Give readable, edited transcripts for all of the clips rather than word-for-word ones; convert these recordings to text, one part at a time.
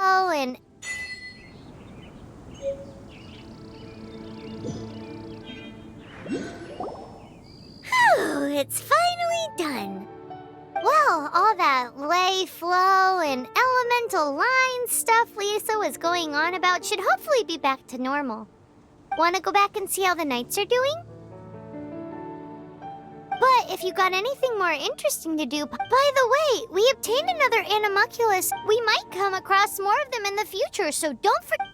Oh, and it's finally done. Well, all that lay, flow, and elemental line stuff Lisa was going on about should hopefully be back to normal. Want to go back and see how the knights are doing? But if you got anything more interesting to do, by the way, we obtained another animalculus. We might come across more of them in the future, so don't forget.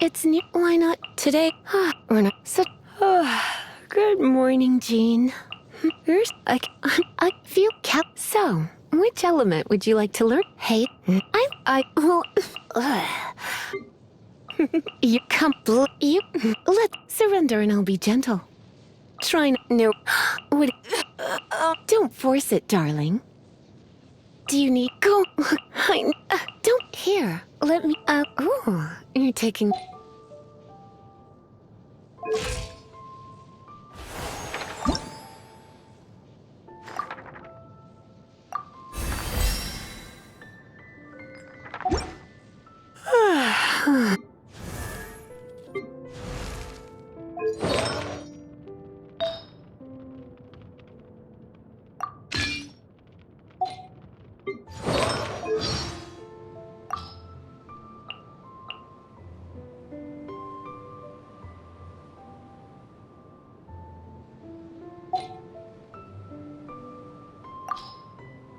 It's near. Why not today? We're not so. Good morning, Jean. Here's I feel cap. So, which element would you like to learn? Hey, well, you come. You let surrender, and I'll be gentle. Try no. Would don't force it, darling. Do you need go? Don't here. Let me. Oh, you're taking.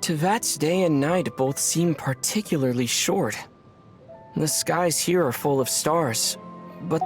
Tevat's day and night both seem particularly short. The skies here are full of stars, but...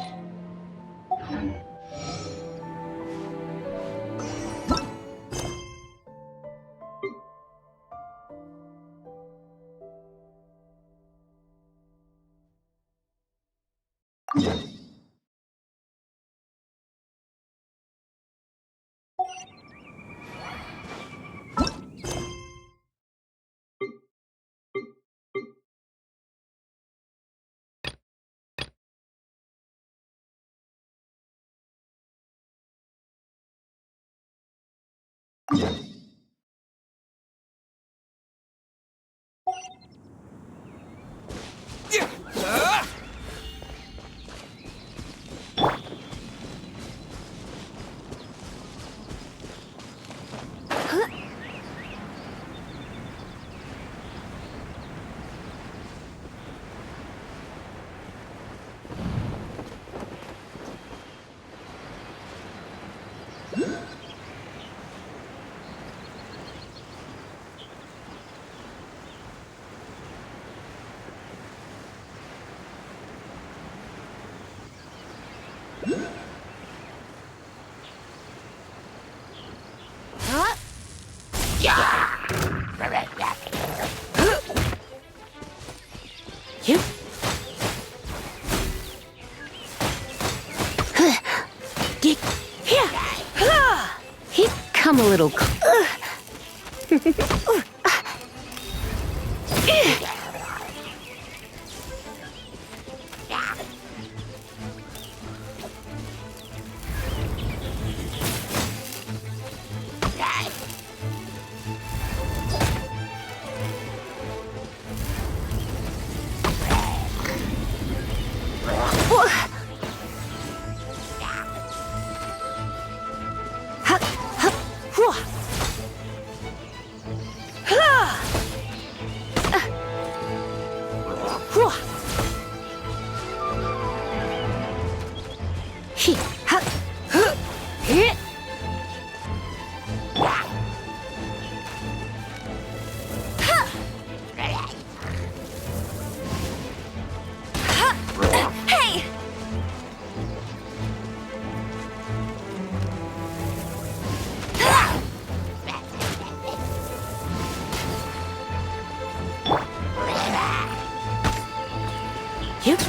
You. Here. He come a little. Hey! Yep.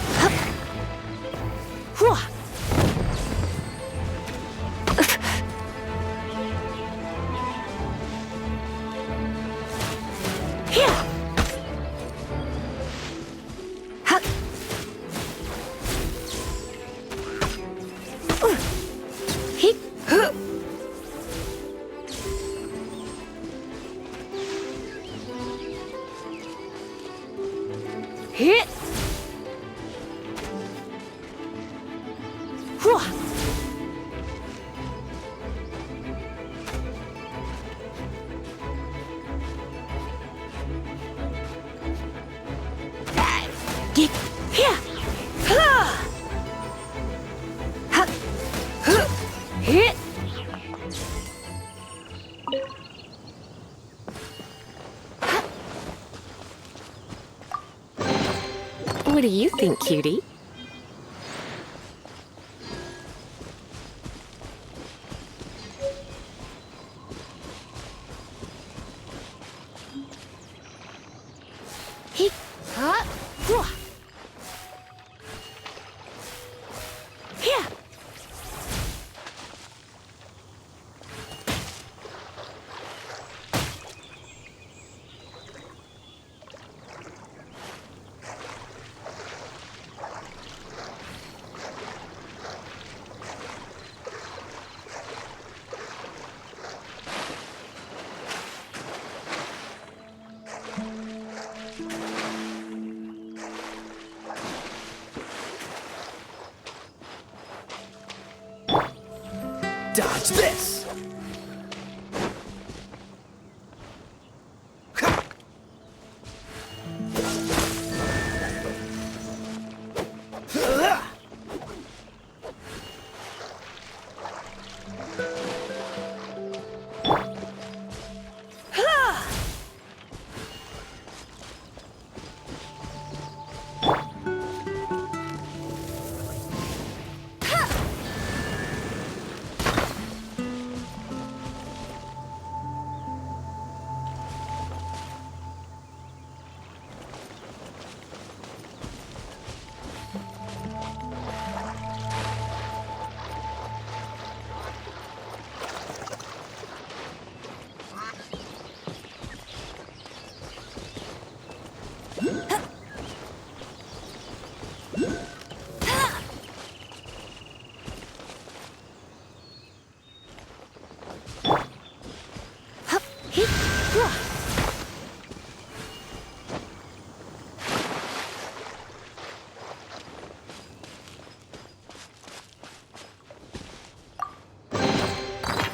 Whoa. Here. Huh. He. Huh. Hit. Whoa. Get here. Ha. Ha. Huh. Hit. What do you think, cutie? He. Huh. Whoa. Here. Dodge this!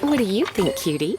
What do you think, cutie?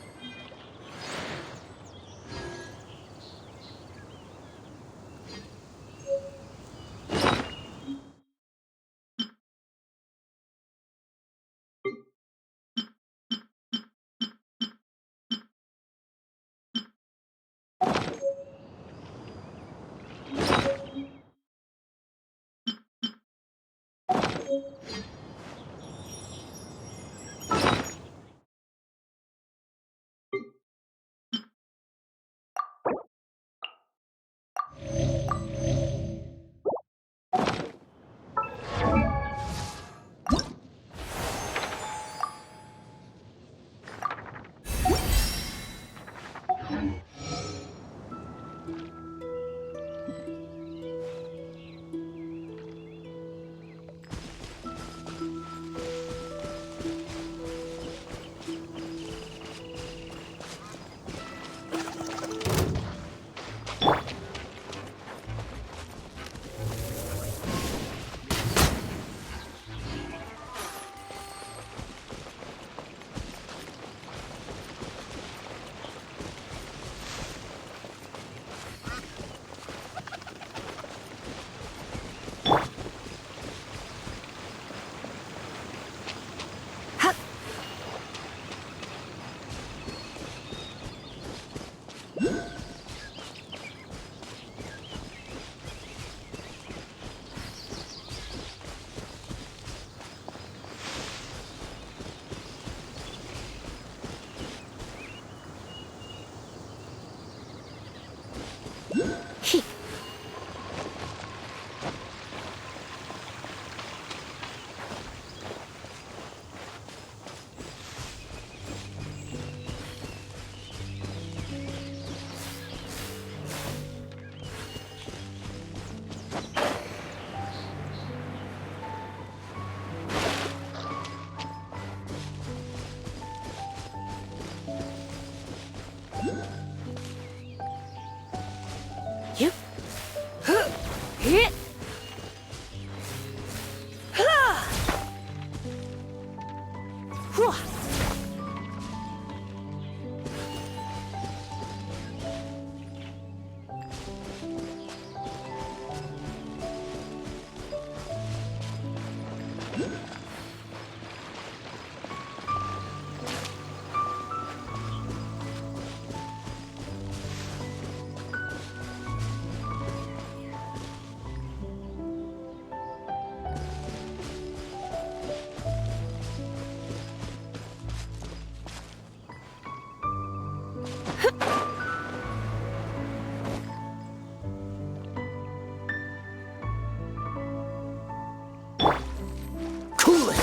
Cool it!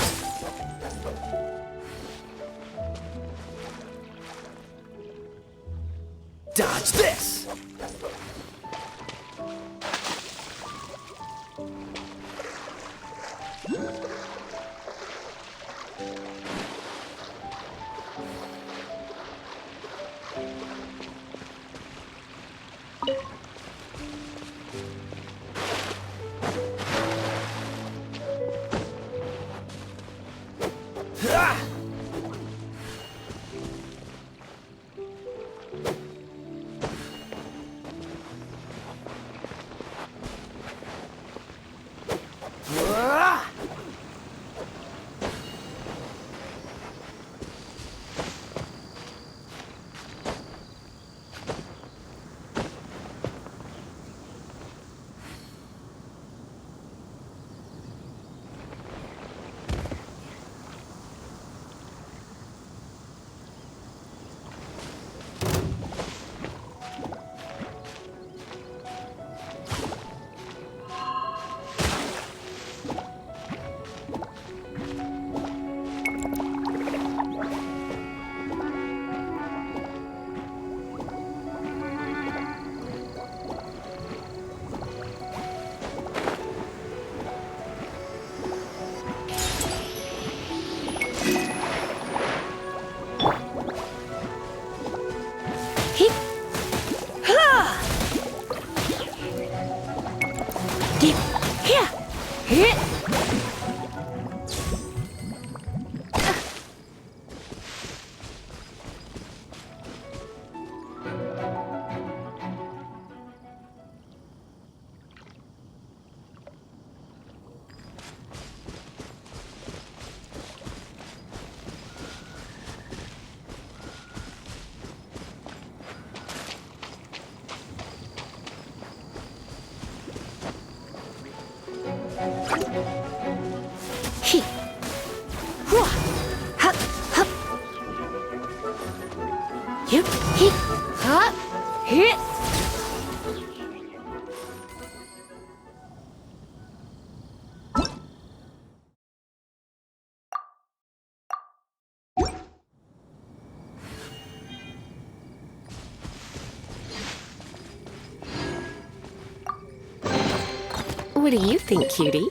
Dodge this! Ah! Ah! What do you think, cutie?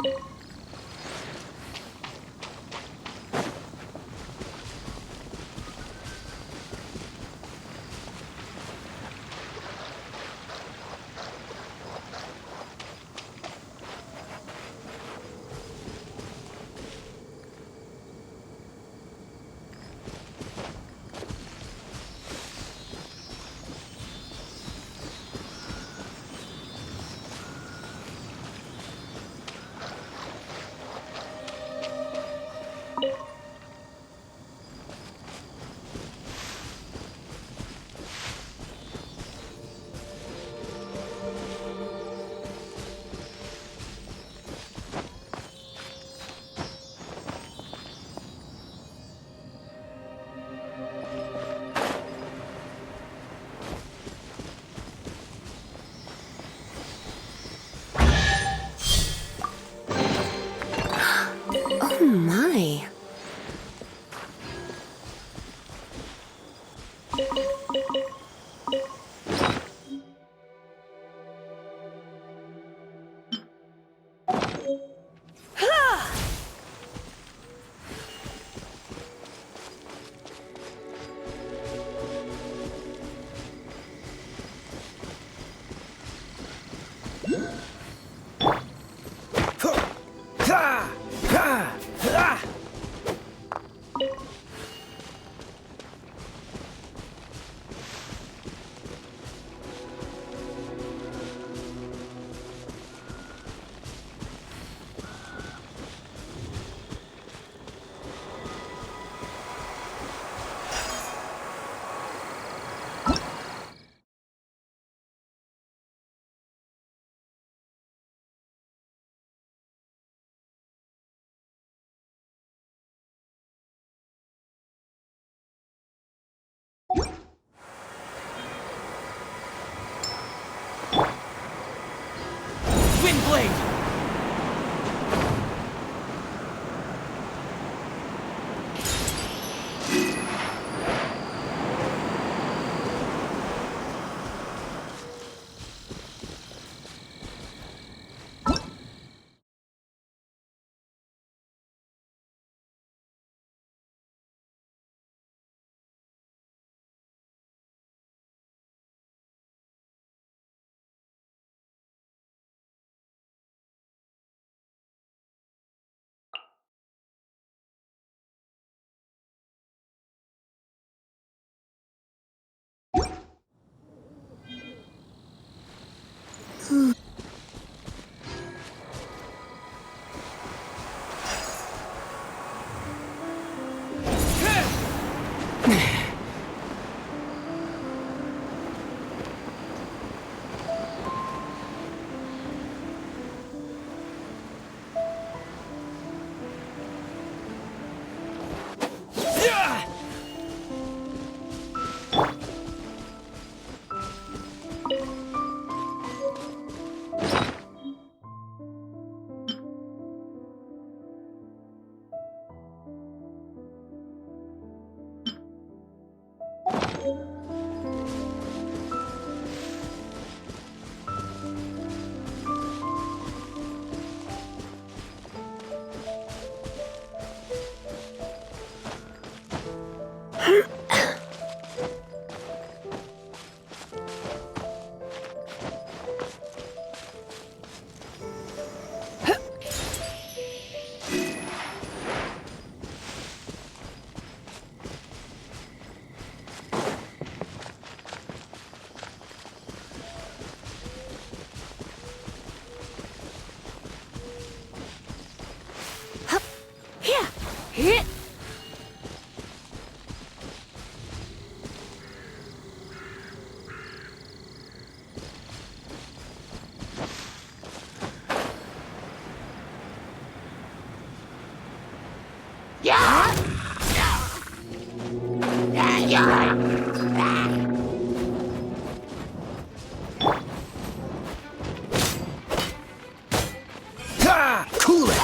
Cool it!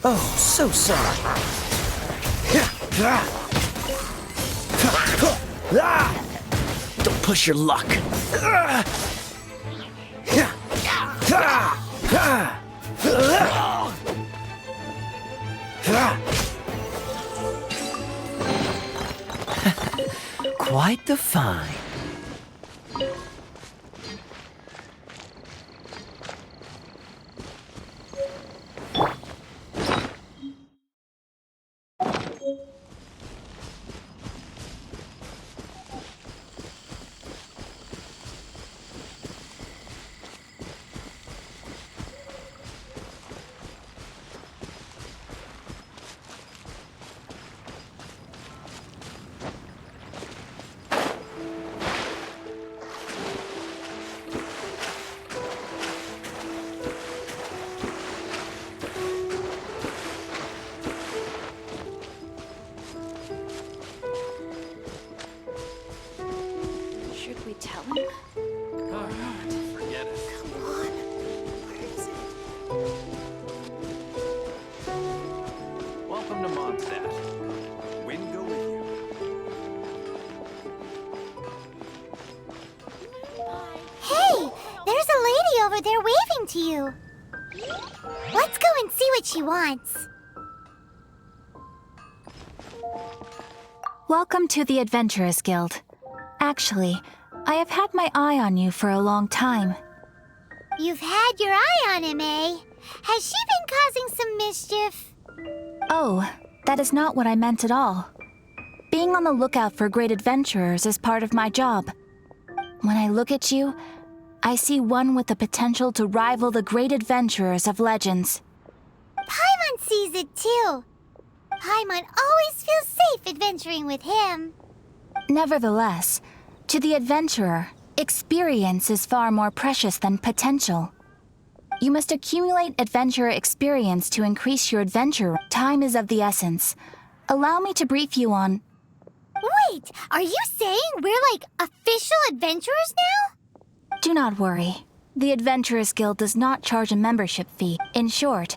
Oh, so sorry. Don't push your luck. Quite the find. Should we tell him? Forget it. Come on. Where is it? Welcome to Mondstadt. Wind go with you. Hey, there's a lady over there waving to you. Let's go and see what she wants. Welcome to the Adventurers Guild. Actually, I have had my eye on you for a long time. You've had your eye on him, eh? Has she been causing some mischief? Oh, that is not what I meant at all. Being on the lookout for great adventurers is part of my job. When I look at you, I see one with the potential to rival the great adventurers of legends. Paimon sees it too. Paimon always feels safe adventuring with him. Nevertheless, to the adventurer, experience is far more precious than potential. You must accumulate adventurer experience to increase your adventure. Time is of the essence. Allow me to brief you on... Wait, are you saying we're like official adventurers now? Do not worry. The Adventurers Guild does not charge a membership fee. In short,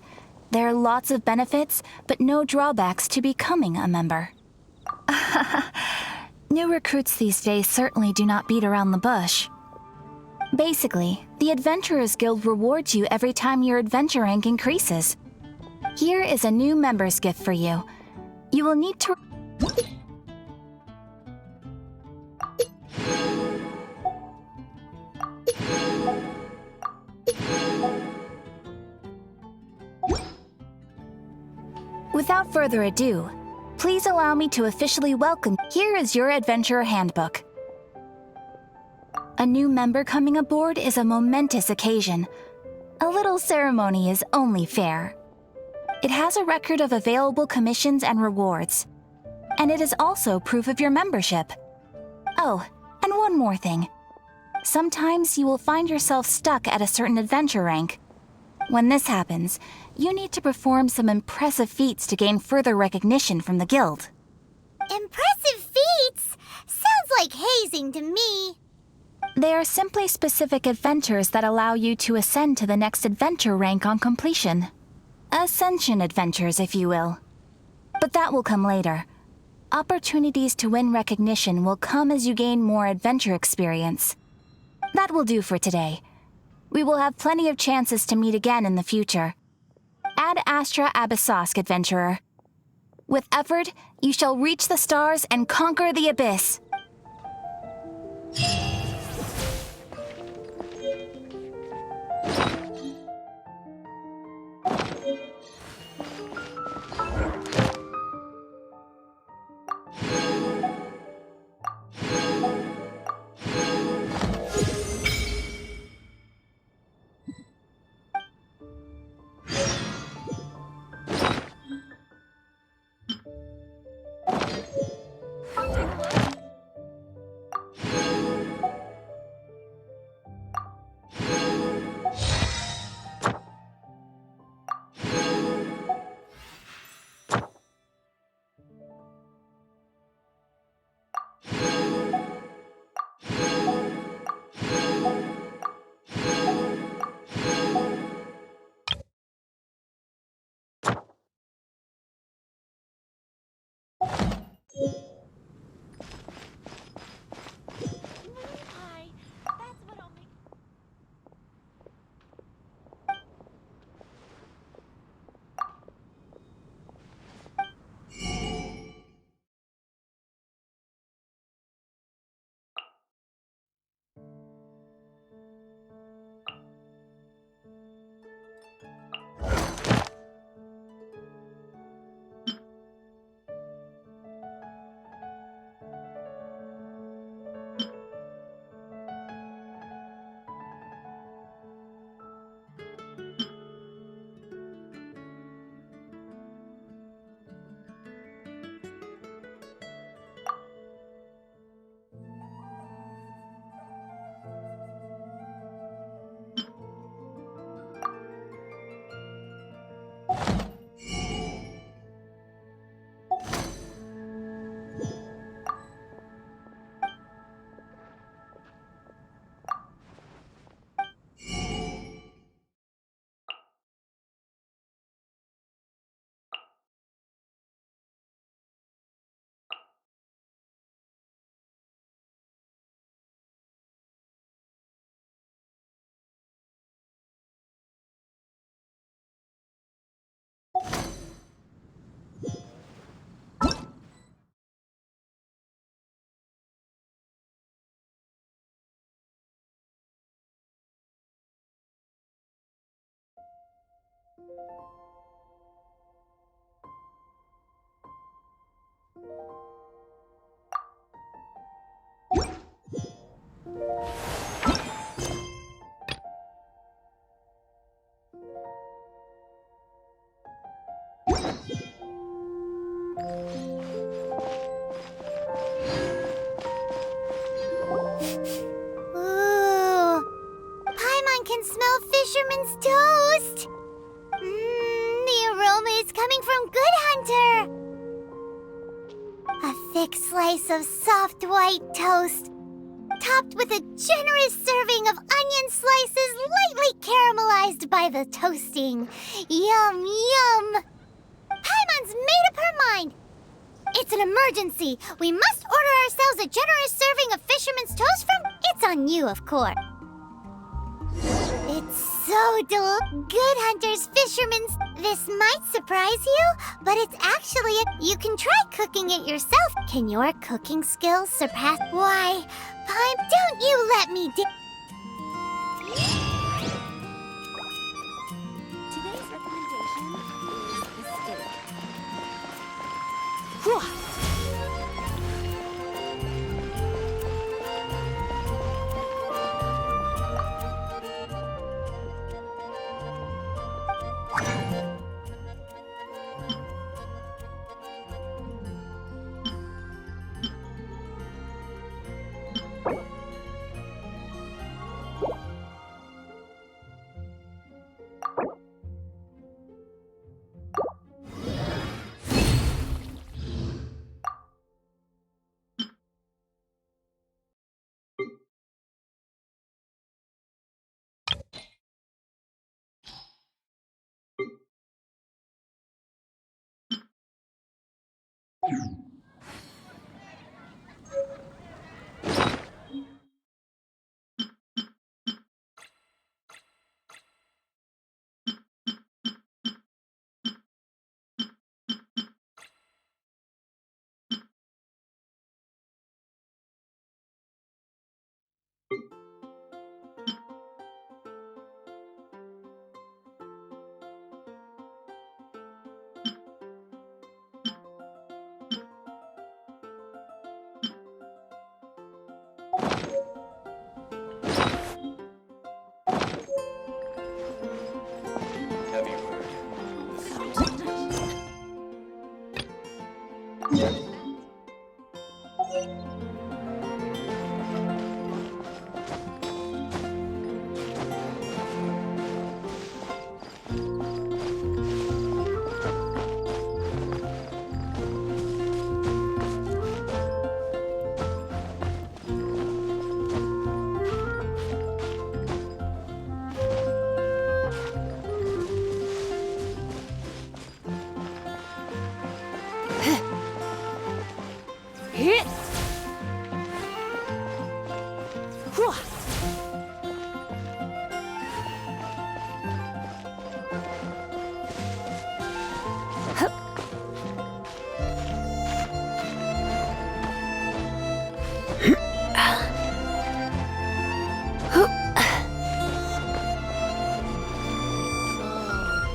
there are lots of benefits, but no drawbacks to becoming a member. New recruits these days certainly do not beat around the bush. Basically, the Adventurers Guild rewards you every time your adventure rank increases. Here is a new member's gift for you. You will need to... Without further ado, please allow me to officially welcome. Here is your Adventurer Handbook. A new member coming aboard is a momentous occasion. A little ceremony is only fair. It has a record of available commissions and rewards. And it is also proof of your membership. Oh, and one more thing. Sometimes you will find yourself stuck at a certain adventure rank. When this happens, you need to perform some impressive feats to gain further recognition from the guild. Impressive feats? Sounds like hazing to me. They are simply specific adventures that allow you to ascend to the next adventure rank on completion. Ascension adventures, if you will. But that will come later. Opportunities to win recognition will come as you gain more adventure experience. That will do for today. We will have plenty of chances to meet again in the future. Ad Astra Abyssosk, adventurer. With effort, you shall reach the stars and conquer the abyss. Ooh, Paimon can smell fisherman's toast. The aroma is coming from Good Hunter. A thick slice of soft white toast, topped with a generous serving of onion slices lightly caramelized by the toasting. Yum, yum. Paimon's made up her mind. It's an emergency. We must order ourselves a generous serving of fisherman's toast from... It's on you, of course. It's so Good Hunter's fisherman's... This might surprise you, but it's actually You can try cooking it yourself. Can your cooking skills surpass... Why, Paim, don't you let me Today's recommendation is the steak. Have you heard?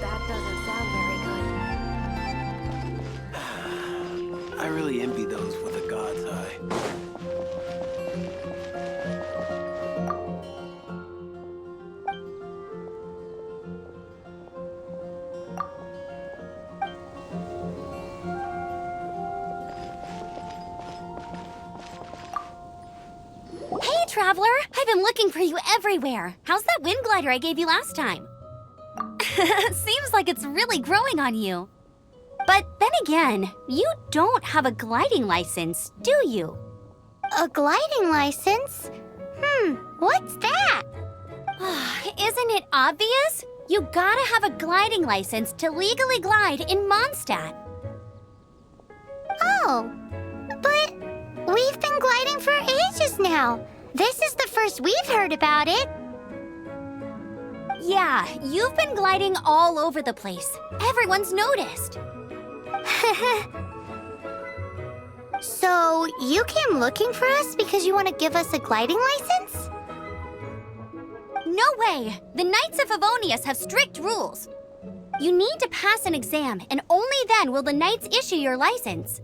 That doesn't sound very good. I really envy those with a god's eye. Hey, Traveler! I've been looking for you everywhere. How's that wind glider I gave you last time? Seems like it's really growing on you. But then again, you don't have a gliding license, do you? A gliding license? What's that? Isn't it obvious? You gotta have a gliding license to legally glide in Mondstadt. Oh, but we've been gliding for ages now. This is the first we've heard about it. Yeah, you've been gliding all over the place. Everyone's noticed. So, you came looking for us because you want to give us a gliding license? No way! The Knights of Favonius have strict rules. You need to pass an exam, and only then will the Knights issue your license.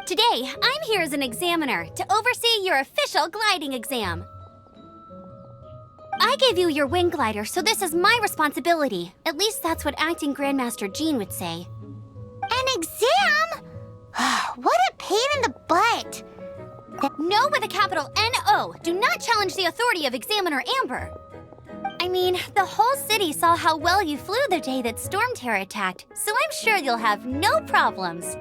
Today, I'm here as an examiner to oversee your official gliding exam. I gave you your wing glider, so this is my responsibility. At least that's what Acting Grandmaster Jean would say. An exam? What a pain in the butt. No with a capital N-O. Do not challenge the authority of Examiner Amber. I mean, the whole city saw how well you flew the day that Storm Terror attacked, so I'm sure you'll have no problems.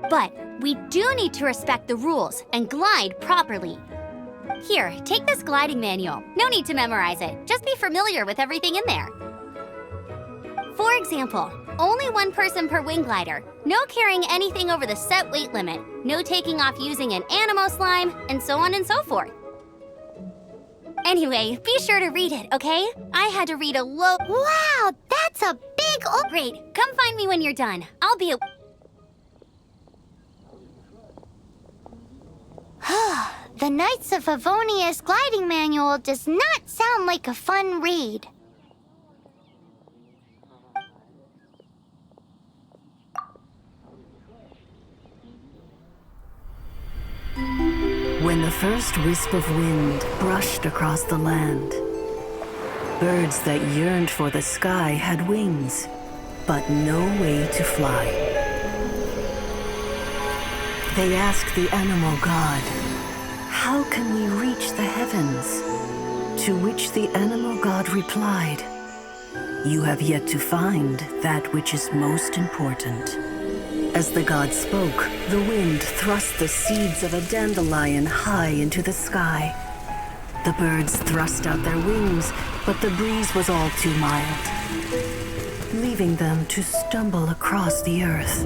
But we do need to respect the rules and glide properly. Here, take this gliding manual. No need to memorize it. Just be familiar with everything in there. For example, only one person per wing glider. No carrying anything over the set weight limit. No taking off using an animo slime, and so on and so forth. Anyway, be sure to read it, okay? I had to read a low... Wow, that's a big Great, come find me when you're done. I'll be The Knights of Favonius gliding manual does not sound like a fun read. When the first wisp of wind brushed across the land, birds that yearned for the sky had wings, but no way to fly. They asked the animal god, "How can we reach the heavens?" To which the animal god replied, "You have yet to find that which is most important." As the god spoke, the wind thrust the seeds of a dandelion high into the sky. The birds thrust out their wings, but the breeze was all too mild, leaving them to stumble across the earth.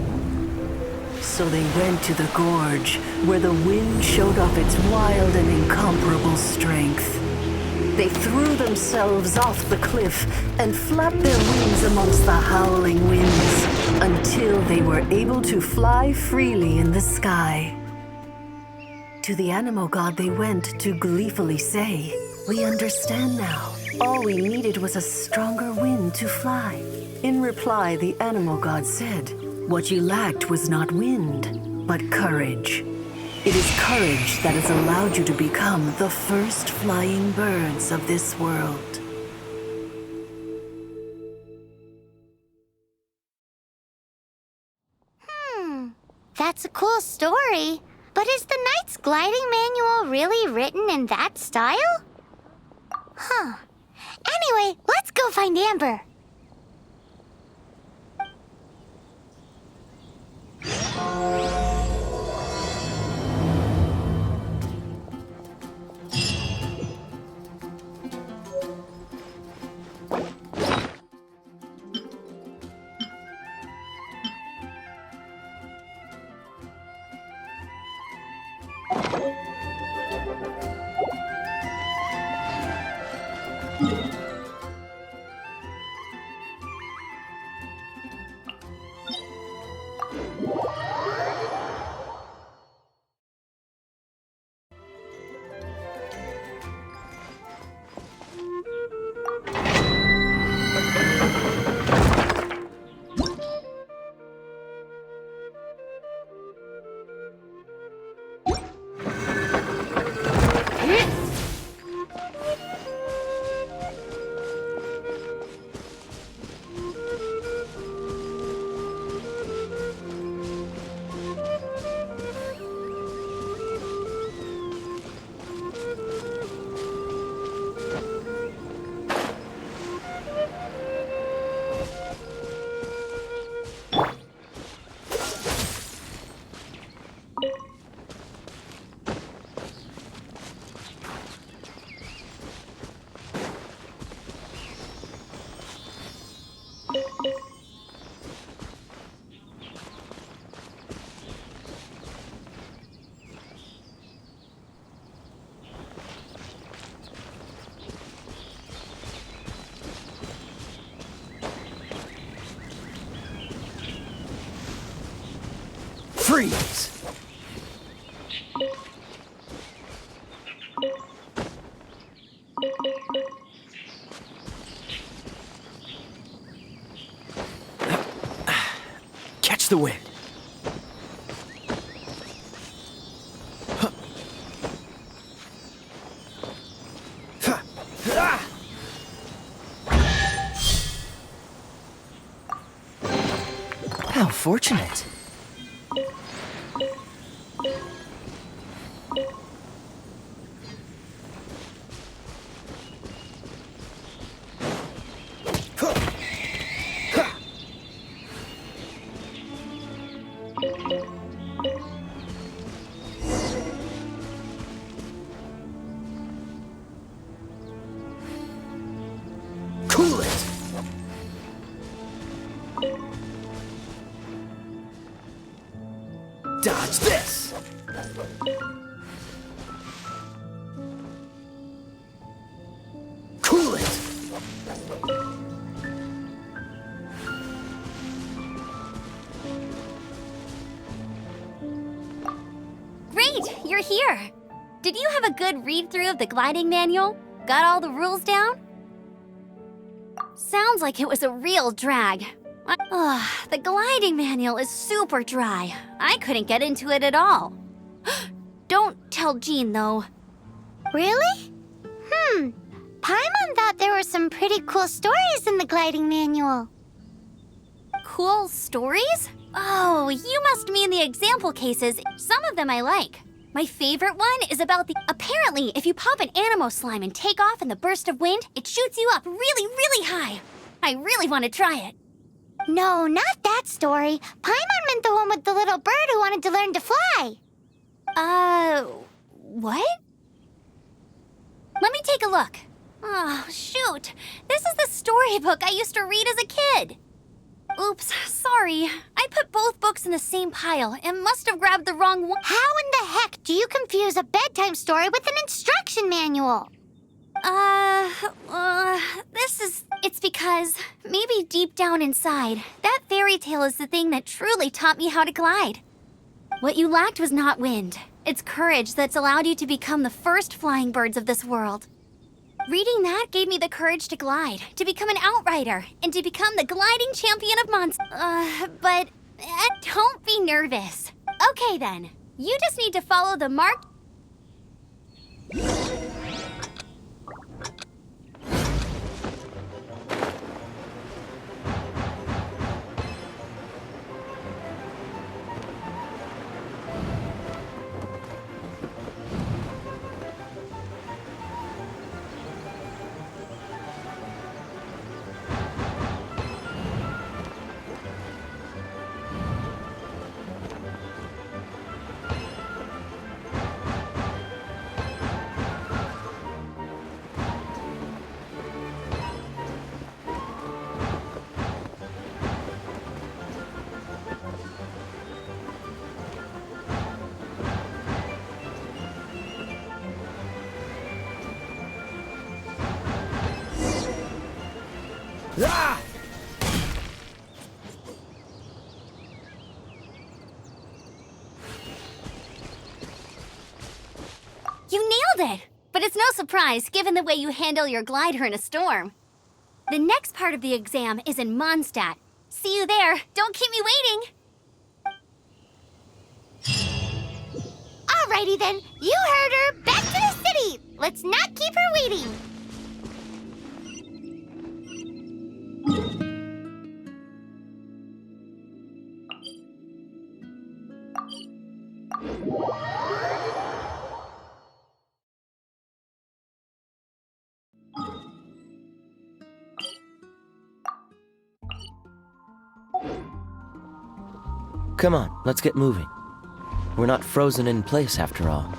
So they went to the gorge, where the wind showed off its wild and incomparable strength. They threw themselves off the cliff and flapped their wings amongst the howling winds until they were able to fly freely in the sky. To the animal god they went to gleefully say, "We understand now. All we needed was a stronger wind to fly." In reply, the animal god said, "What you lacked was not wind, but courage. It is courage that has allowed you to become the first flying birds of this world." That's a cool story. But is the Knight's gliding manual really written in that style? Huh. Anyway, let's go find Amber. Freeze! Catch the wind. How fortunate. Cool it! Dodge this! Cool it! Great, you're here. Did you have a good read-through of the gliding manual? Got all the rules down? Sounds like it was a real drag. The gliding manual is super dry. I couldn't get into it at all. Don't tell Jean, though. Really? Paimon thought there were some pretty cool stories in the gliding manual. Cool stories? Oh, you must mean the example cases. Some of them I like. My favorite one is about the... Apparently, if you pop an animo slime and take off in the burst of wind, it shoots you up really, really high. I really want to try it. No, not that story. Paimon meant the one with the little bird who wanted to learn to fly. What? Let me take a look. Oh, shoot. This is the storybook I used to read as a kid. Oops, sorry. I put both books in the same pile and must have grabbed the wrong one. How in the heck do you confuse a bedtime story with an instruction manual? It's because maybe deep down inside, that fairy tale is the thing that truly taught me how to glide. What you lacked was not wind. It's courage that's allowed you to become the first flying birds of this world. Reading that gave me the courage to glide, to become an outrider, and to become the gliding champion of but don't be nervous. Okay then, you just need to follow the marked... Ah! You nailed it! But it's no surprise, given the way you handle your glider in a storm. The next part of the exam is in Mondstadt. See you there. Don't keep me waiting! Alrighty then, you heard her. Back to the city. Let's not keep her waiting. Come on, let's get moving. We're not frozen in place after all.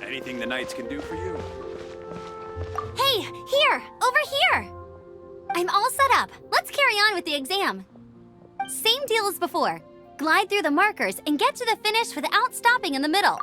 Anything the Knights can do for you? Hey, here! Over here! I'm all set up. Let's carry on with the exam. Same deal as before. Glide through the markers and get to the finish without stopping in the middle.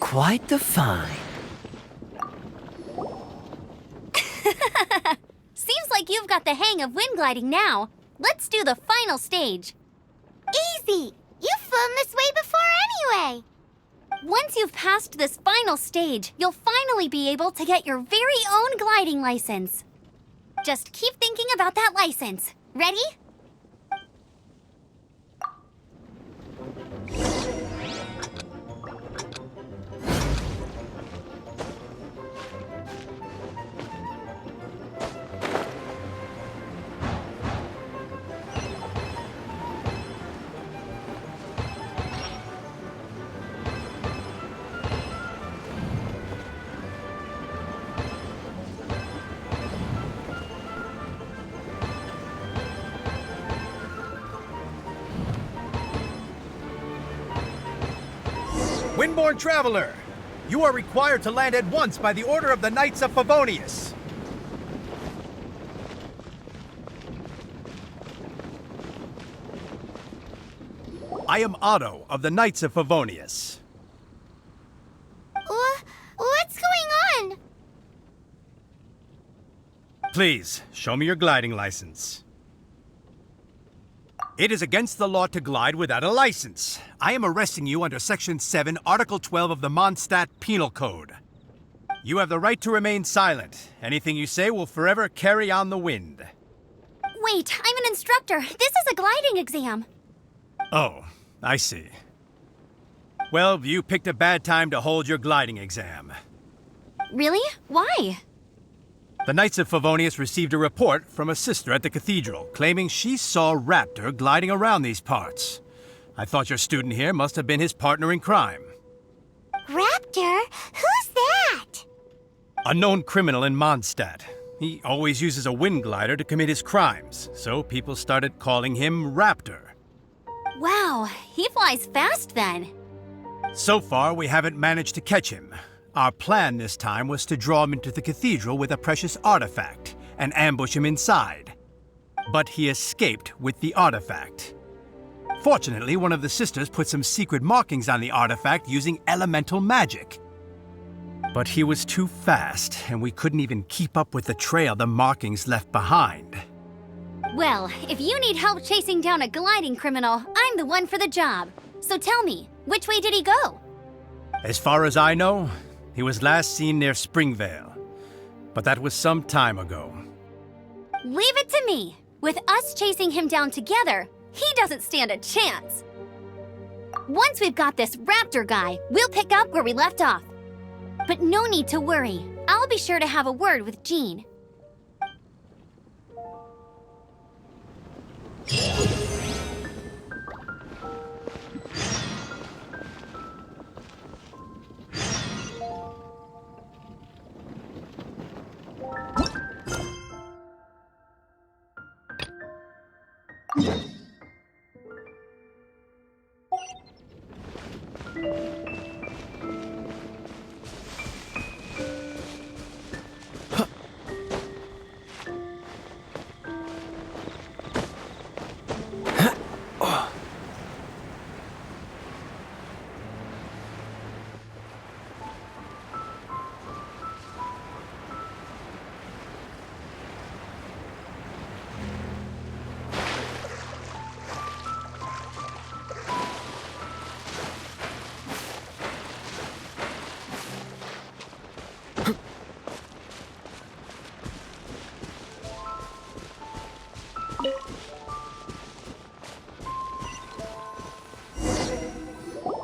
Quite the find. Seems like you've got the hang of wind gliding now. Let's do the final stage. Easy! You've flown this way before anyway! Once you've passed this final stage, you'll finally be able to get your very own gliding license. Just keep thinking about that license. Ready? Windborne Traveler, you are required to land at once by the order of the Knights of Favonius. I am Otto of the Knights of Favonius. What's going on? Please, show me your gliding license. It is against the law to glide without a license. I am arresting you under Section 7, Article 12 of the Mondstadt Penal Code. You have the right to remain silent. Anything you say will forever carry on the wind. Wait, I'm an instructor. This is a gliding exam. Oh, I see. Well, you picked a bad time to hold your gliding exam. Really? Why? The Knights of Favonius received a report from a sister at the cathedral claiming she saw Raptor gliding around these parts. I thought your student here must have been his partner in crime. Raptor? Who's that? A known criminal in Mondstadt. He always uses a wind glider to commit his crimes, so people started calling him Raptor. Wow, he flies fast then. So far, we haven't managed to catch him. Our plan this time was to draw him into the cathedral with a precious artifact and ambush him inside. But he escaped with the artifact. Fortunately, one of the sisters put some secret markings on the artifact using elemental magic. But he was too fast, and we couldn't even keep up with the trail the markings left behind. Well, if you need help chasing down a gliding criminal, I'm the one for the job. So tell me, which way did he go? As far as I know, he was last seen near Springvale. But that was some time ago. Leave it to me. With us chasing him down together, he doesn't stand a chance. Once we've got this Raptor guy, we'll pick up where we left off. But no need to worry. I'll be sure to have a word with Jean.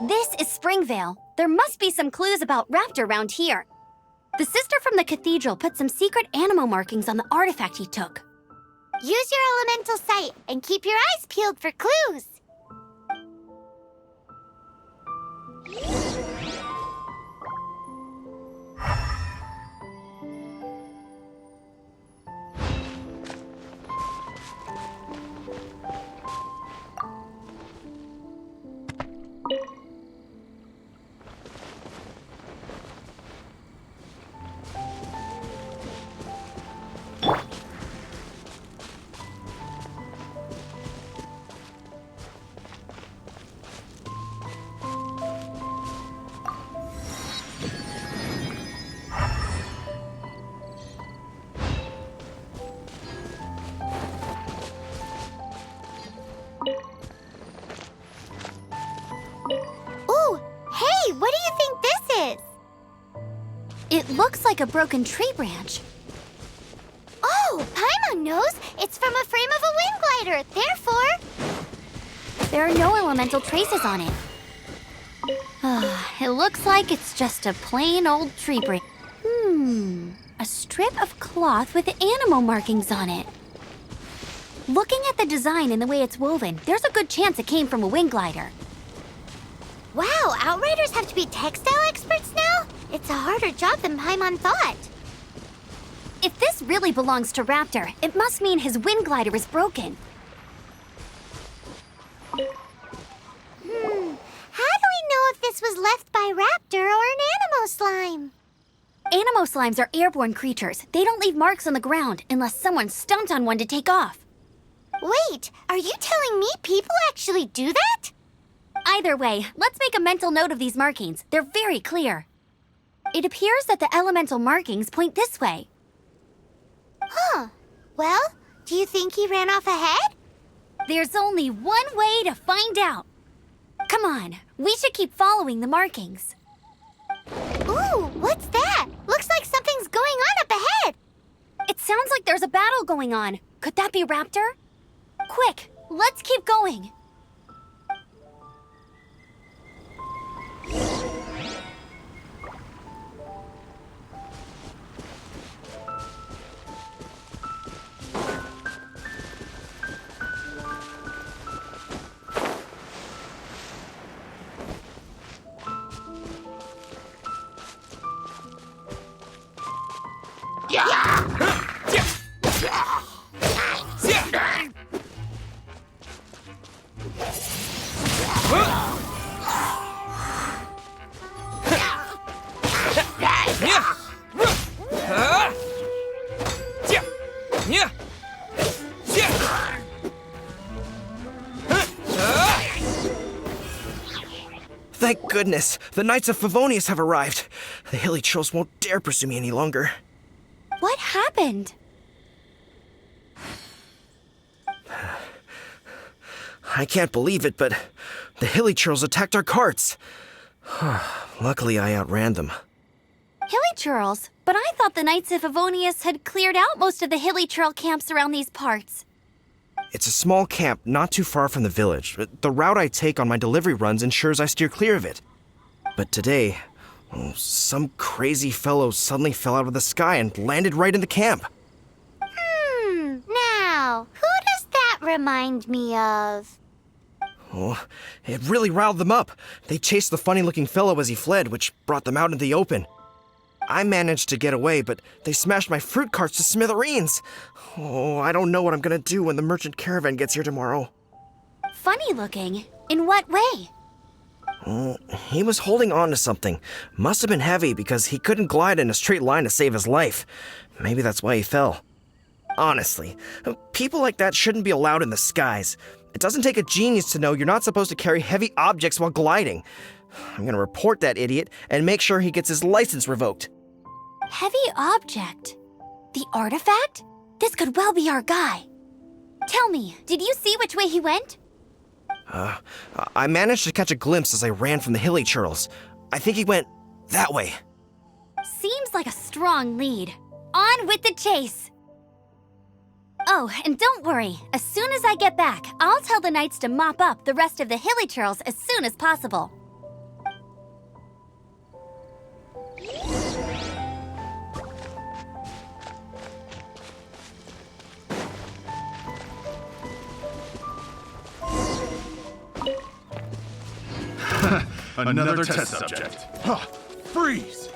This is Springvale. There must be some clues about Raptor around here. The sister from the cathedral put some secret animal markings on the artifact he took. Use your elemental sight and keep your eyes peeled for clues. looks like a broken tree branch. Oh, Paimon knows! It's from a frame of a wind glider, therefore... There are no elemental traces on it. It looks like it's just a plain old tree branch. A strip of cloth with animal markings on it. Looking at the design and the way it's woven, there's a good chance it came from a wind glider. Wow, Outriders have to be textile experts now? It's a harder job than Paimon thought. If this really belongs to Raptor, it must mean his wind glider is broken. How do we know if this was left by Raptor or an Animo slime? Animo slimes are airborne creatures. They don't leave marks on the ground unless someone stomped on one to take off. Wait, are you telling me people actually do that? Either way, let's make a mental note of these markings. They're very clear. It appears that the elemental markings point this way. Huh. Well, do you think he ran off ahead? There's only one way to find out. Come on, we should keep following the markings. Ooh, what's that? Looks like something's going on up ahead. It sounds like there's a battle going on. Could that be Raptor? Quick, let's keep going. Thank goodness, the Knights of Favonius have arrived. The hilly trolls won't dare pursue me any longer. What happened? I can't believe it, but the hilly trolls attacked our carts. Luckily, I outran them. Hilly churls? But I thought the Knights of Favonius had cleared out most of the hilly churl camps around these parts. It's a small camp not too far from the village. The route I take on my delivery runs ensures I steer clear of it. But today, some crazy fellow suddenly fell out of the sky and landed right in the camp. Now, who does that remind me of? Oh, it really riled them up. They chased the funny-looking fellow as he fled, which brought them out into the open. I managed to get away, but they smashed my fruit carts to smithereens. Oh, I don't know what I'm gonna do when the merchant caravan gets here tomorrow. Funny looking? In what way? He was holding on to something. Must have been heavy because he couldn't glide in a straight line to save his life. Maybe that's why he fell. Honestly, people like that shouldn't be allowed in the skies. It doesn't take a genius to know you're not supposed to carry heavy objects while gliding. I'm gonna report that idiot and make sure he gets his license revoked. Heavy object? The artifact? This could well be our guy. Tell me, did you see which way he went? I managed to catch a glimpse as I ran from the hilly churls. I think he went that way. Seems like a strong lead. On with the chase! Oh, and don't worry. As soon as I get back, I'll tell the knights to mop up the rest of the hilly churls as soon as possible. Another test subject. Freeze!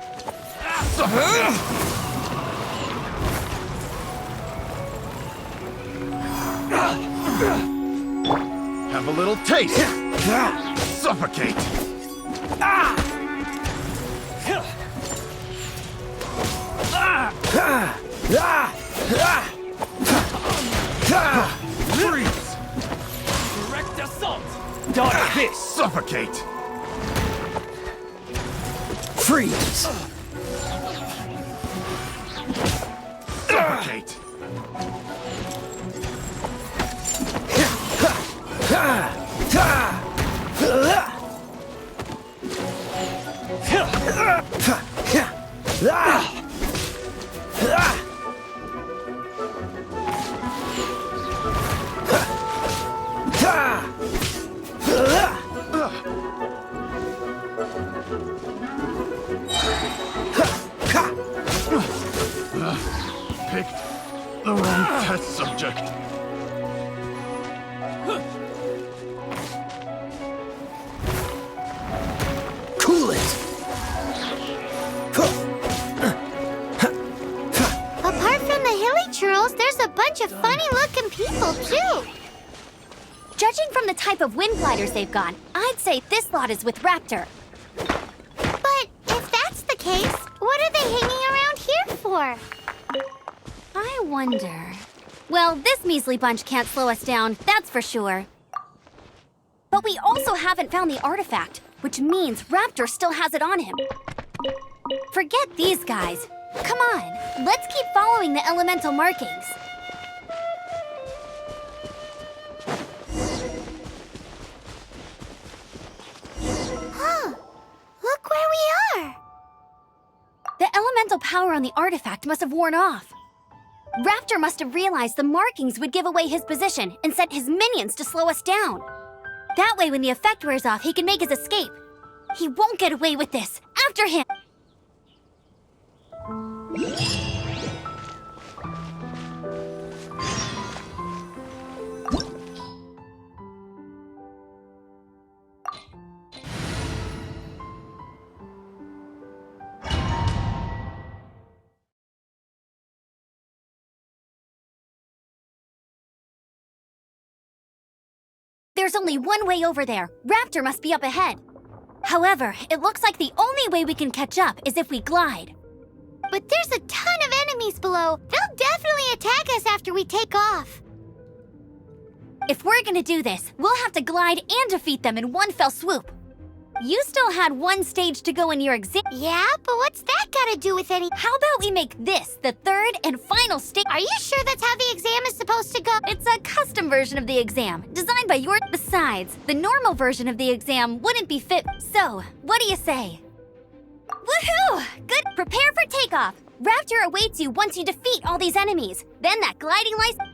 Have a little taste. Suffocate. Freeze! Direct assault! Die this! Suffocate! Freeze! Suffocate! Cool it! Apart from the hilly churls, there's a bunch of funny-looking people, too. Judging from the type of wind gliders they've got, I'd say this lot is with Raptor. But if that's the case, what are they hanging around here for? I wonder... Well, this measly bunch can't slow us down, that's for sure. But we also haven't found the artifact, which means Raptor still has it on him. Forget these guys. Come on, let's keep following the elemental markings. Huh. Look where we are. The elemental power on the artifact must have worn off. Raptor must have realized the markings would give away his position and sent his minions to slow us down. That way, when the effect wears off, he can make his escape. He won't get away with this. After him! There's only one way over there. Raptor must be up ahead. However, it looks like the only way we can catch up is if we glide. But there's a ton of enemies below. They'll definitely attack us after we take off. If we're gonna do this, we'll have to glide and defeat them in one fell swoop. You still had one stage to go in your exam. Yeah, but what's that got to do with any... How about we make this the third and final stage? Are you sure that's how the exam is supposed to go? It's a custom version of the exam, designed by your... Besides, the normal version of the exam wouldn't be fit. So, what do you say? Woohoo! Good! Prepare for takeoff! Raptor awaits you once you defeat all these enemies. Then that gliding license...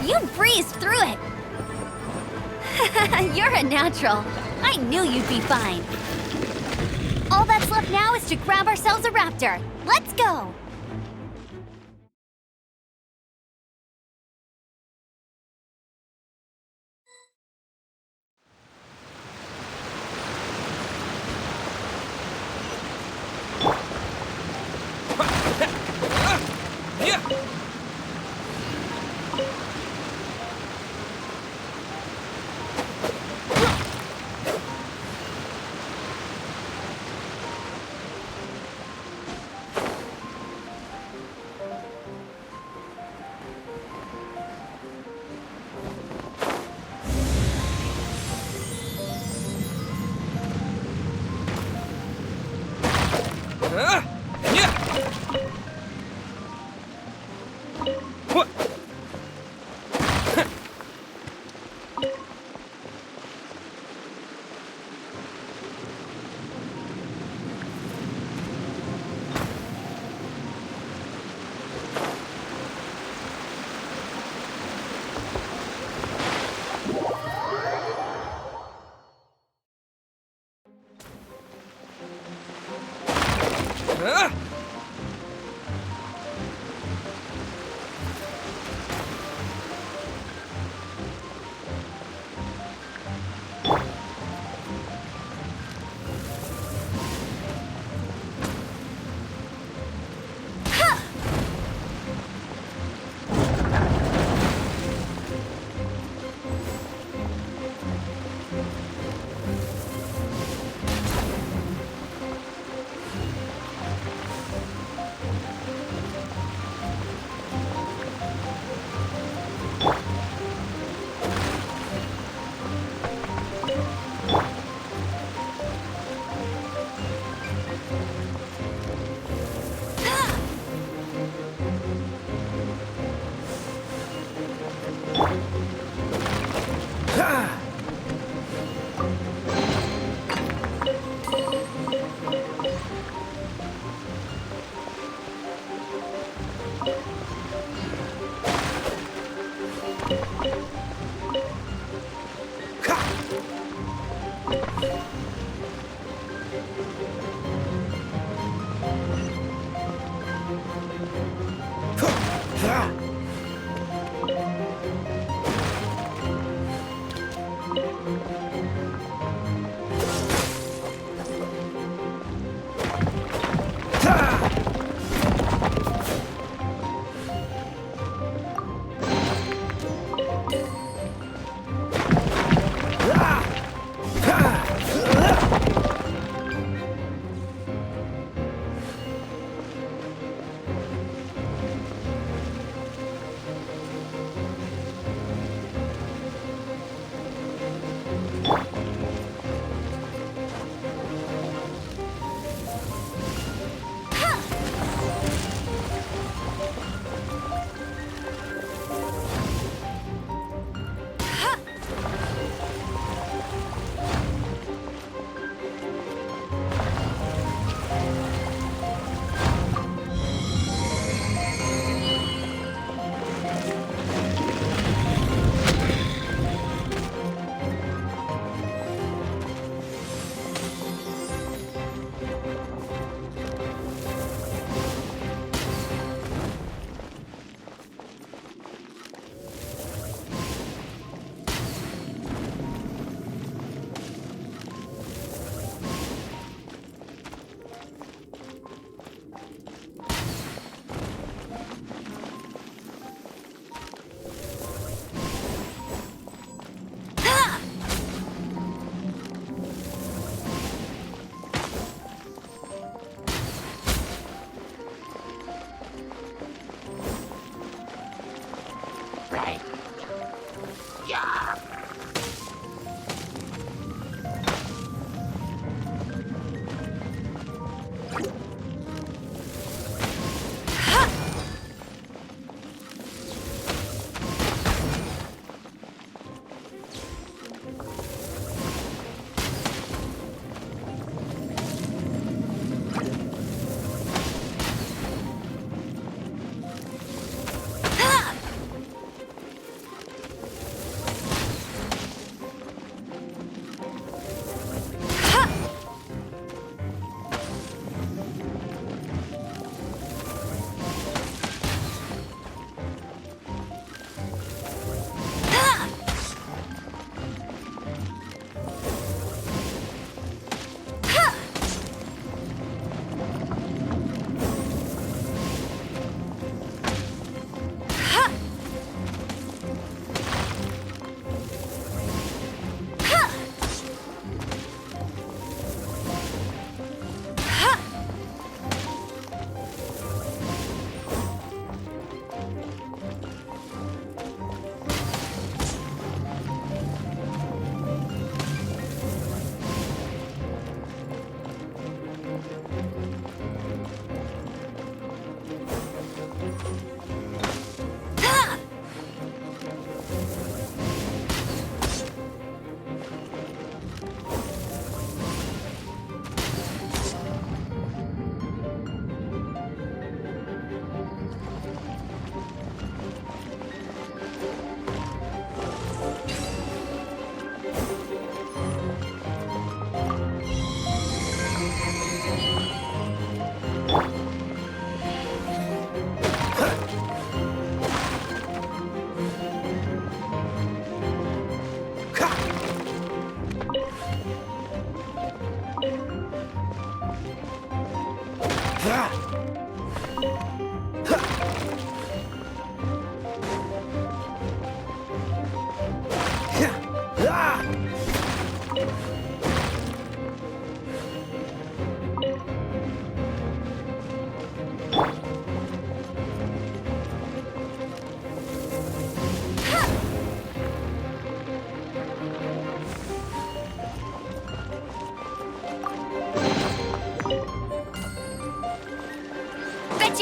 You breezed through it! You're a natural. I knew you'd be fine. All that's left now is to grab ourselves a raptor. Let's go!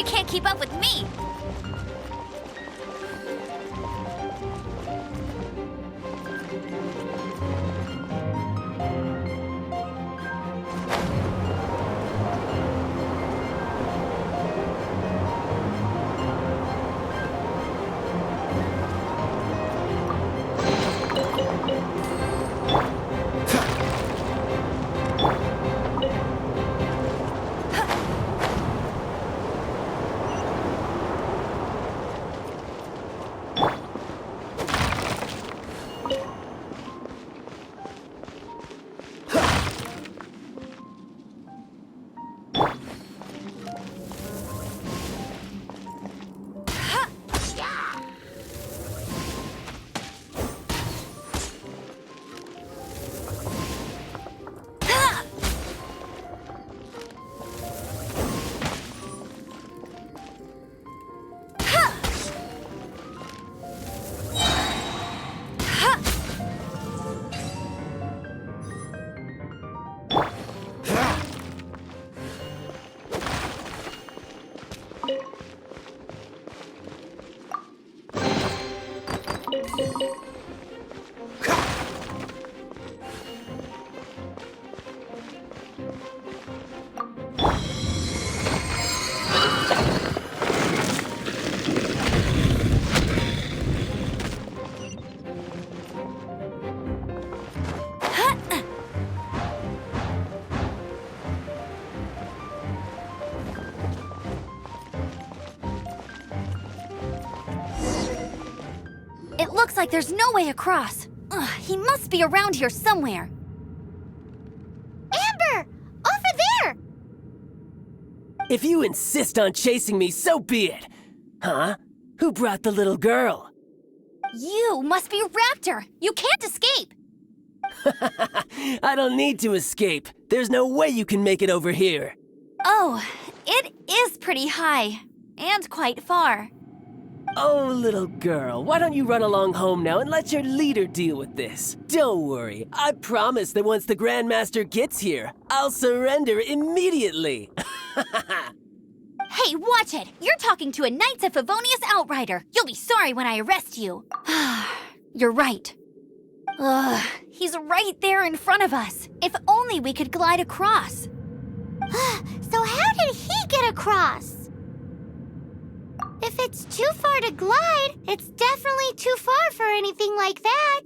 You can't keep up with me! It looks like there's no way across. Ugh, he must be around here somewhere. Amber! Over there! If you insist on chasing me, so be it. Huh? Who brought the little girl? You must be Raptor! You can't escape! I don't need to escape. There's no way you can make it over here. Oh, it is pretty high. And quite far. Oh, little girl, why don't you run along home now and let your leader deal with this? Don't worry, I promise that once the Grandmaster gets here, I'll surrender immediately. Hey, watch it! You're talking to a Knights of Favonius outrider. You'll be sorry when I arrest you. You're right. Ugh, he's right there in front of us. If only we could glide across. So how did he get across? If it's too far to glide, it's definitely too far for anything like that.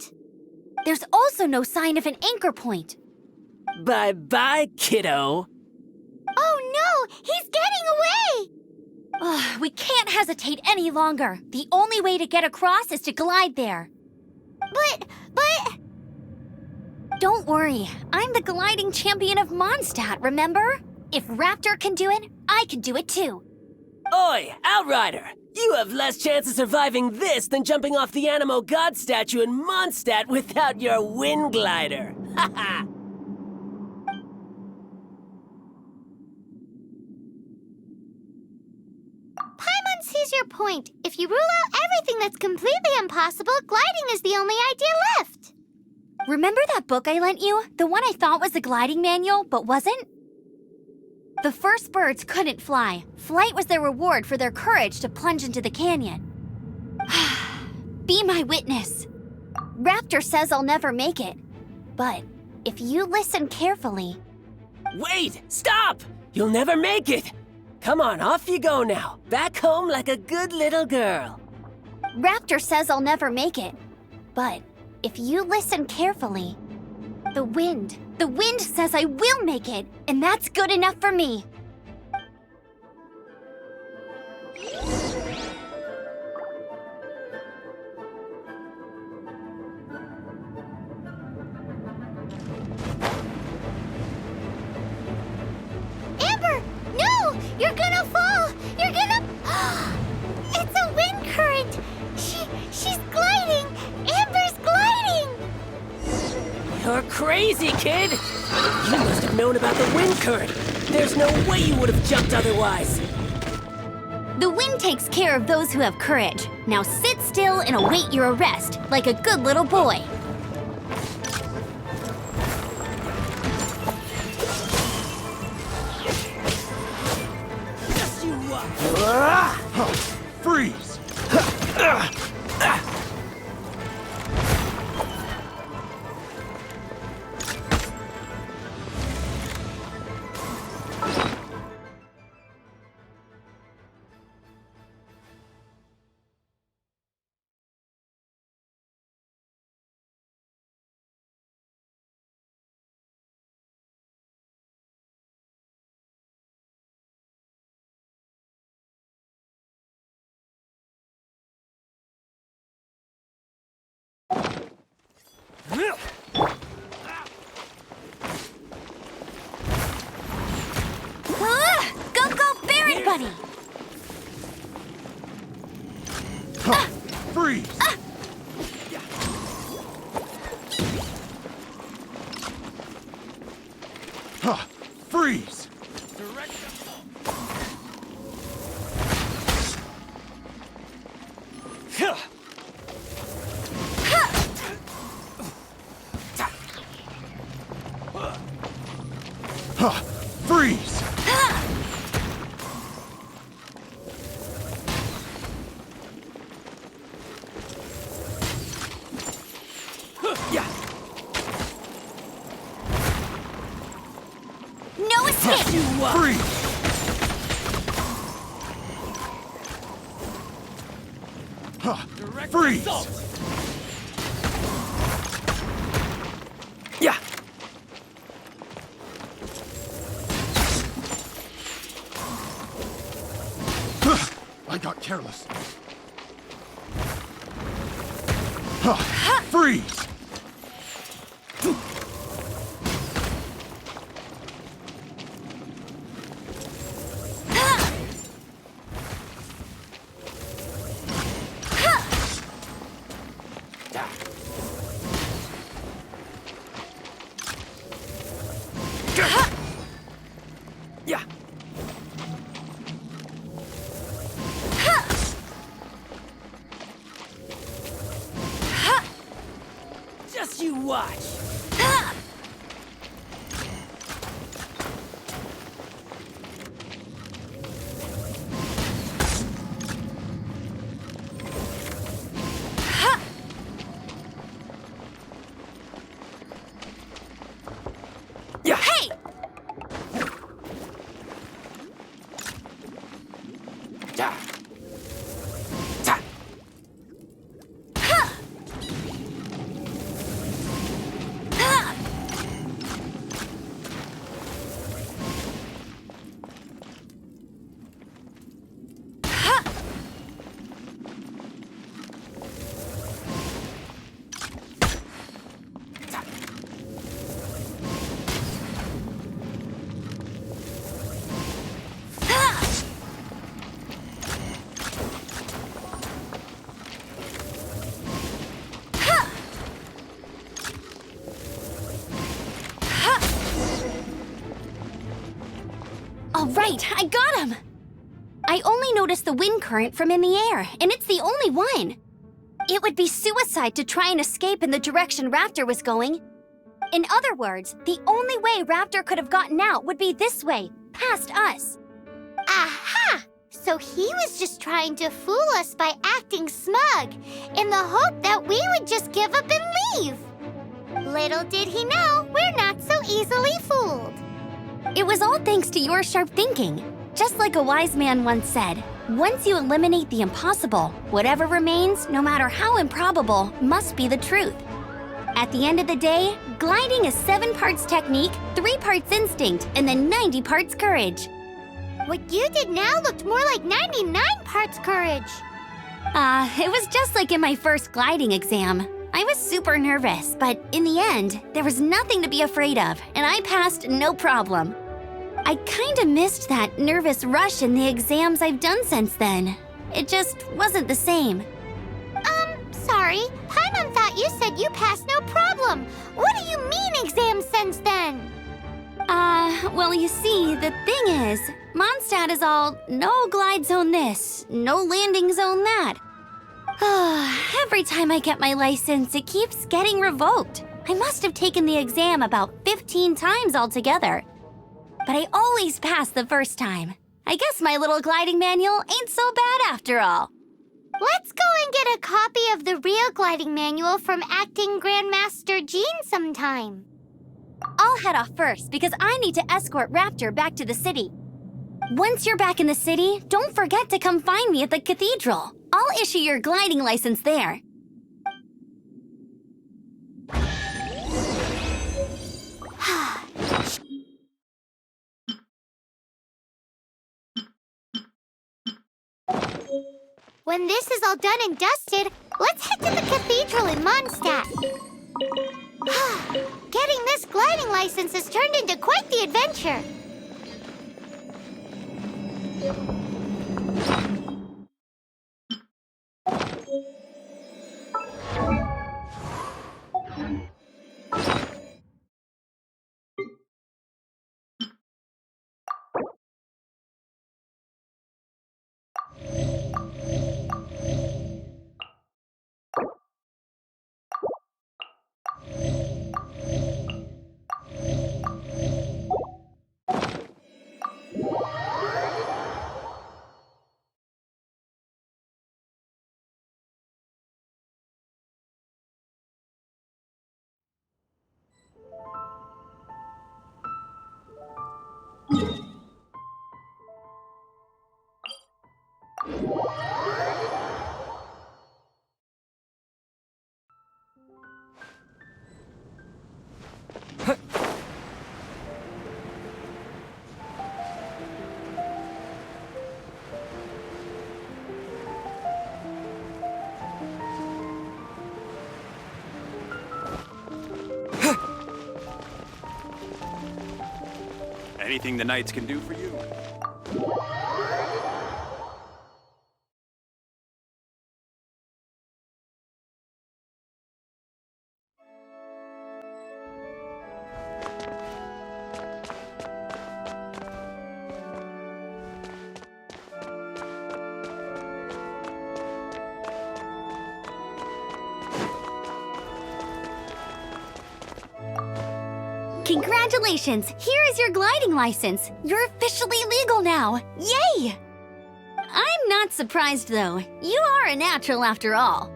There's also no sign of an anchor point. Bye-bye, kiddo. Oh no, he's getting away! Ugh, we can't hesitate any longer. The only way to get across is to glide there. But... Don't worry, I'm the gliding champion of Mondstadt, remember? If Raptor can do it, I can do it too. Oi, Outrider! You have less chance of surviving this than jumping off the Animo God statue in Mondstadt without your wind glider. Haha! Paimon sees your point. If you rule out everything that's completely impossible, gliding is the only idea left. Remember that book I lent you? The one I thought was the gliding manual, but wasn't? The first birds couldn't fly. Flight was their reward for their courage to plunge into the canyon. Be my witness. Raptor says I'll never make it. But if you listen carefully... Wait! Stop! You'll never make it! Come on, off you go now. Back home like a good little girl. Raptor says I'll never make it. But if you listen carefully... The wind says I will make it, and that's good enough for me. Amber, no! You're gonna fall! You're gonna... It's a wind current! She's gliding! Amber's gliding! You're crazy, kid! You must have known about the wind current. There's no way you would have jumped otherwise. The wind takes care of those who have courage. Now sit still and await your arrest, like a good little boy. Yes, you are! Freeze! Go, go, Barret Buddy! Freeze! Freeze! Freeze! No escape! Freeze! Freeze! Yeah. I got careless. Freeze! Yeah. Just you watch. Yeah. Hey! Yeah. Ta. All right, I got him! I only noticed the wind current from in the air, and it's the only one. It would be suicide to try and escape in the direction Raptor was going. In other words, the only way Raptor could have gotten out would be this way, past us. Aha! So he was just trying to fool us by acting smug, in the hope that we would just give up and leave. Little did he know, we're not so easily fooled. It was all thanks to your sharp thinking. Just like a wise man once said, once you eliminate the impossible, whatever remains, no matter how improbable, must be the truth. At the end of the day, gliding is 7 parts technique, 3 parts instinct, and then 90 parts courage. What you did now looked more like 99 parts courage. It was just like in my first gliding exam. I was super nervous, but in the end, there was nothing to be afraid of, and I passed no problem. I kinda missed that nervous rush in the exams I've done since then. It just wasn't the same. Sorry. Paimon thought you said you passed no problem. What do you mean exam sense then? Well, you see, the thing is, Mondstadt is all no glide zone this, no landing zone that. Every time I get my license, it keeps getting revoked. I must have taken the exam about 15 times altogether. But I always pass the first time. I guess my little gliding manual ain't so bad after all. Let's go and get a copy of the real gliding manual from Acting Grandmaster Jean sometime. I'll head off first because I need to escort Raptor back to the city. Once you're back in the city, don't forget to come find me at the cathedral. I'll issue your gliding license there. When this is all done and dusted, let's head to the cathedral in Mondstadt. Getting this gliding license has turned into quite the adventure. Anything the Knights can do for you? Congratulations! Here is your gliding license. You're officially legal now. Yay! I'm not surprised, though. You are a natural after all.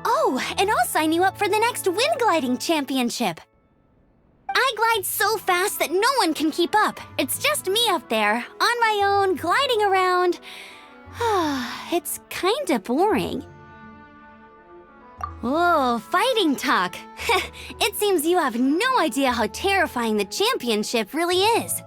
Oh, and I'll sign you up for the next wind gliding championship. I glide so fast that no one can keep up. It's just me up there, on my own, gliding around. It's kinda boring. Oh, fighting talk. It seems you have no idea how terrifying the championship really is.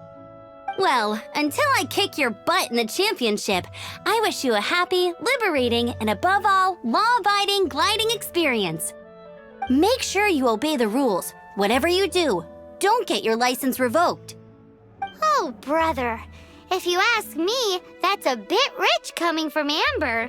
Well, until I kick your butt in the championship, I wish you a happy, liberating, and above all, law-abiding gliding experience. Make sure you obey the rules. Whatever you do, don't get your license revoked. Oh, brother. If you ask me, that's a bit rich coming from Amber.